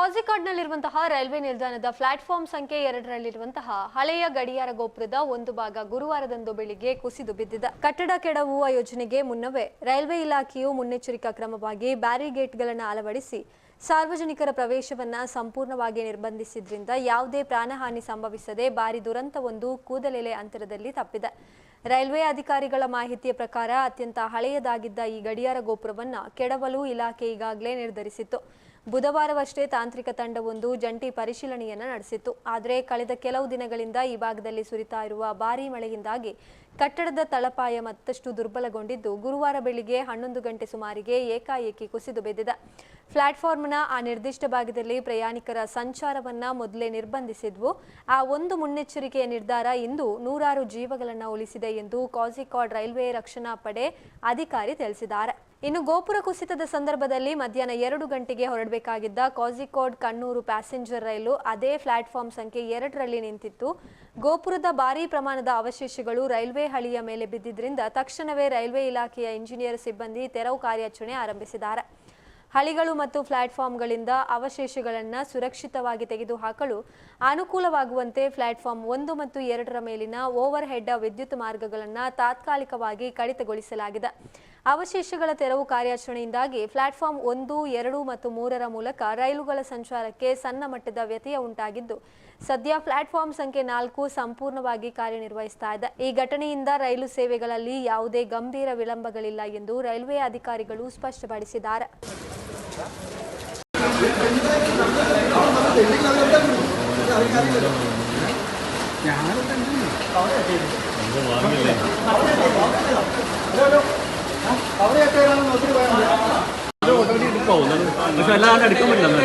ಕೋಝಿಕೋಡ್ನಲ್ಲಿರುವಂತಹ railway ನಿಲ್ದಾಣದ platform ಸಂಖ್ಯೆ 2ರಲ್ಲಿರುವಂತಹ ಹಳೆಯ ಗಡಿಯಾರ ಗೋಪುರದ ಒಂದು ಭಾಗ ಗುರುವಾರದಂದು ಬೆಳಿಗ್ಗೆ ಕುಸಿದು ಬಿದ್ದಿದೆ. ಕಟ್ಟಡ ಕೆಡವುವ ಯೋಜನೆಗೆ ಮುನ್ನವೇ ರೈಲ್ವೆ ಇಲಾಖೆಯು ಮುನ್ನೆಚ್ಚರಿಕಾ ಕ್ರಮವಾಗಿ ಬ್ಯಾರಿಗೇಟ್ಗಳನ್ನು ಅಳವಡಿಸಿ ಸಾರ್ವಜನಿಕರ ಪ್ರವೇಶವನ್ನ ಸಂಪೂರ್ಣವಾಗಿ ನಿರ್ಬಂಧಿಸಿದ್ರಿಂದ ಯಾವುದೇ ಪ್ರಾಣಹಾನಿ ಸಂಭವಿಸದೆ ಭಾರಿ ದುರಂತವೊಂದು ಕೂದಲೆಳೆ ಅಂತರದಲ್ಲಿ ತಪ್ಪಿದೆ. ರೈಲ್ವೆ ಅಧಿಕಾರಿಗಳ ಮಾಹಿತಿಯ ಪ್ರಕಾರ ಅತ್ಯಂತ ಹಳೆಯದಾಗಿದ್ದ ಈ ಗಡಿಯಾರ ಗೋಪುರವನ್ನು ಕೆಡವಲು ಇಲಾಖೆ ಈಗಾಗಲೇ ನಿರ್ಧರಿಸಿತ್ತು. ಬುಧವಾರವಷ್ಟೇ ತಾಂತ್ರಿಕ ತಂಡವೊಂದು ಜಂಟಿ ಪರಿಶೀಲನೆಯನ್ನು ನಡೆಸಿತ್ತು. ಆದರೆ ಕಳೆದ ಕೆಲವು ದಿನಗಳಿಂದ ಈ ಭಾಗದಲ್ಲಿ ಸುರಿತಾ ಇರುವ ಭಾರೀ ಮಳೆಯಿಂದಾಗಿ ಕಟ್ಟಡದ ತಳಪಾಯ ಮತ್ತಷ್ಟು ದುರ್ಬಲಗೊಂಡಿದ್ದು ಗುರುವಾರ ಬೆಳಿಗ್ಗೆ 11 ಗಂಟೆ ಸುಮಾರಿಗೆ ಏಕಾಏಕಿ ಕುಸಿದು ಬಿದ್ದಿದೆ. ಪ್ಲಾಟ್ಫಾರ್ಮ್ನ ಆ ನಿರ್ದಿಷ್ಟ ಭಾಗದಲ್ಲಿ ಪ್ರಯಾಣಿಕರ ಸಂಚಾರವನ್ನ ಮೊದಲೇ ನಿರ್ಬಂಧಿಸಿದ್ವು. ಆ ಒಂದು ಮುನ್ನೆಚ್ಚರಿಕೆಯ ನಿರ್ಧಾರ ಇಂದು ನೂರಾರು ಜೀವಗಳನ್ನು ಉಳಿಸಿದೆ ಎಂದು ಕೋಝಿಕೋಡ್ ರೈಲ್ವೆ ರಕ್ಷಣಾ ಪಡೆ ಅಧಿಕಾರಿ ತಿಳಿಸಿದ್ದಾರೆ. ಇನ್ನು ಗೋಪುರ ಕುಸಿತದ ಸಂದರ್ಭದಲ್ಲಿ ಮಧ್ಯಾಹ್ನ 2 ಗಂಟೆಗೆ ಹೊರಡಬೇಕಾಗಿದ್ದ ಕೋಝಿಕೋಡ್ ಕಣ್ಣೂರು ಪ್ಯಾಸೆಂಜರ್ ರೈಲು ಅದೇ ಪ್ಲಾಟ್ಫಾರ್ಮ್ ಸಂಖ್ಯೆ 2ರಲ್ಲಿ ನಿಂತಿತ್ತು. ಗೋಪುರದ ಭಾರೀ ಪ್ರಮಾಣದ ಅವಶೇಷಗಳು ರೈಲ್ವೆ ಹಳಿಯ ಮೇಲೆ ಬಿದ್ದಿದ್ದರಿಂದ ತಕ್ಷಣವೇ ರೈಲ್ವೆ ಇಲಾಖೆಯ ಇಂಜಿನಿಯರ್ ಸಿಬ್ಬಂದಿ ತೆರವು ಕಾರ್ಯಾಚರಣೆ ಆರಂಭಿಸಿದ್ದಾರೆ. ಹಳಿಗಳು ಮತ್ತು ಪ್ಲಾಟ್ಫಾರ್ಮ್ಗಳಿಂದ ಅವಶೇಷಗಳನ್ನು ಸುರಕ್ಷಿತವಾಗಿ ತೆಗೆದುಹಾಕಲು ಅನುಕೂಲವಾಗುವಂತೆ ಪ್ಲಾಟ್ಫಾರ್ಮ್ 1 ಮತ್ತು 2ರ ಮೇಲಿನ ಓವರ್ ಹೆಡ್ ವಿದ್ಯುತ್ ಮಾರ್ಗಗಳನ್ನು ತಾತ್ಕಾಲಿಕವಾಗಿ ಕಡಿತಗೊಳಿಸಲಾಗಿದೆ. ಅವಶೇಷಗಳ ತೆರವು ಕಾರ್ಯಾಚರಣೆಯಿಂದಾಗಿ ಪ್ಲಾಟ್ಫಾರ್ಮ್ 1, 2 ಮತ್ತು 3ರ ಮೂಲಕ ರೈಲುಗಳ ಸಂಚಾರಕ್ಕೆ ಸಣ್ಣ ಮಟ್ಟದ ವ್ಯತ್ಯಯ ಉಂಟಾಗಿದ್ದು ಸದ್ಯ ಪ್ಲಾಟ್ಫಾರ್ಮ್ ಸಂಖ್ಯೆ 4 ಸಂಪೂರ್ಣವಾಗಿ ಕಾರ್ಯನಿರ್ವಹಿಸ್ತಾ ಇದೆ. ಈ ಘಟನೆಯಿಂದ ರೈಲು ಸೇವೆಗಳಲ್ಲಿ ಯಾವುದೇ ಗಂಭೀರ ವಿಳಂಬಗಳಿಲ್ಲ ಎಂದು ರೈಲ್ವೆ ಅಧಿಕಾರಿಗಳು ಸ್ಪಷ್ಟಪಡಿಸಿದ್ದಾರೆ. പക്ഷെ അല്ലാതെ എടുക്കാൻ പറ്റില്ല.